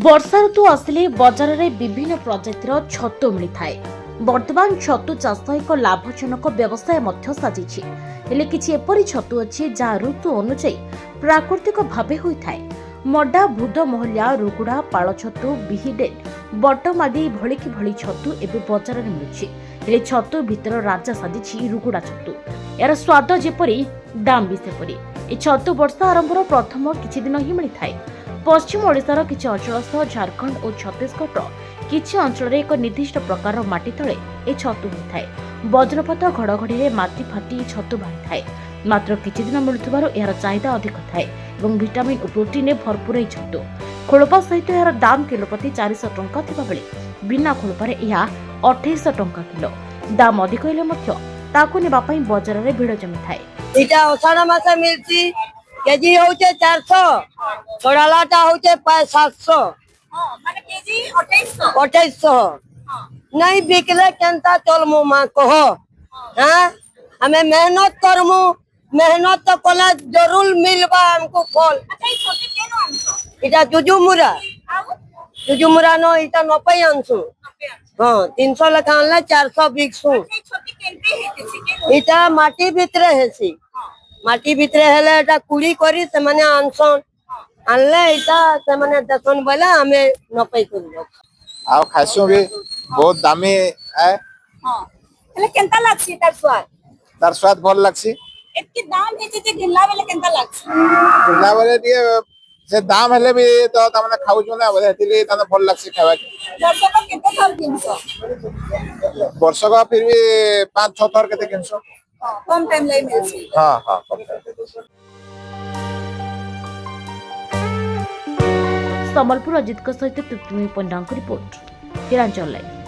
वर्षा ऋतु आसिले बजार में विभिन्न प्रजातिर छतु मिलता है। वर्तमान छतु चाष एक लाभजनक व्यवसाय साजिछि। हेले किछि एपरि छतु अछि जहाँ ऋतु अनुसार प्राकृतिक भावे होइथाय। मड्डा भूद महलिया रुगुड़ा पाଳ छतु बिहिडेड बटम आदि भଳି कि भଳି छतु एबे बजार में मिलुछि। हेले छतु भितर राजा साजिछि रुगुड़ा छतु। यार स्वाद जेपरि दाम भी सेपरि। ए छतु वर्षा आरंभर प्रथम किछि दिन ही मिलिथाय। पश्चिम ओडिशार किछि अंचल सह झारखंड और छत्तीसगढ़ किछि अंचल एक निर्दिष्ट प्रकार माटी तले ए छतु होइथाय। वज्रपात घड़घड़ी माटी फाटी छतु बाहारी थाए। मात्र किछि दिन मिलुथिबारु एहार चाहिदा अधिक थाए एवं विटामिन और प्रोटीन ने भरपूर ए छतु। खोलपा सहित एहार दाम किलो प्रति 400 टंका थिबा बेले बिना खोलपारे एहा 2800 टंका किलो। दाम अधिक हेले मध्य ताकु नेबा पई बाजार रे भिड़ जमी थाए। इटा अषाढ़ मास मिलची केजी होचे 400 छोड़ालाटा होचे 700 माने केजी 2800 2800 नहीं बिकले केनता चलमु मां कहो। हां हमें मेहनत करमु, मेहनत तो कला जरूर मिलबा हमको फल। अच्छा ई छोटी केनो आंसो इटा जुजुमुरा आउ जुजुमुरा नो इटा 90 आंसु। हां 300 लखा आनला 400 बिकसु। अच्छा ई छोटी केनते हेते केनो इटा माटी भितरे हेसी। माटी भितरे हेले एटा कुड़ी करी से माने आनसन आनले इटा से माने दसन बोला हमें 90 करलो। आ खाइसो भी बहुत दामी है। हां हेले केनता लागसी तार स्वाद भल लागसी। एतकी दाम हेचे जे गिल्ला बेले केनता लागसी ना बोले दिए से दाम हेले भी तो तमने खाउ जो ना बोले तिली तने भल लागसी खावा के। दर्शक को केते थर 300 वर्ष का फिर भी 5-6 थर केते किनसो। कम टाइम लाई मिलसी। हां हां संबलपुर अजित सहित तृप्तिमयी पंडांग रिपोर्ट हिरांचल लाइव।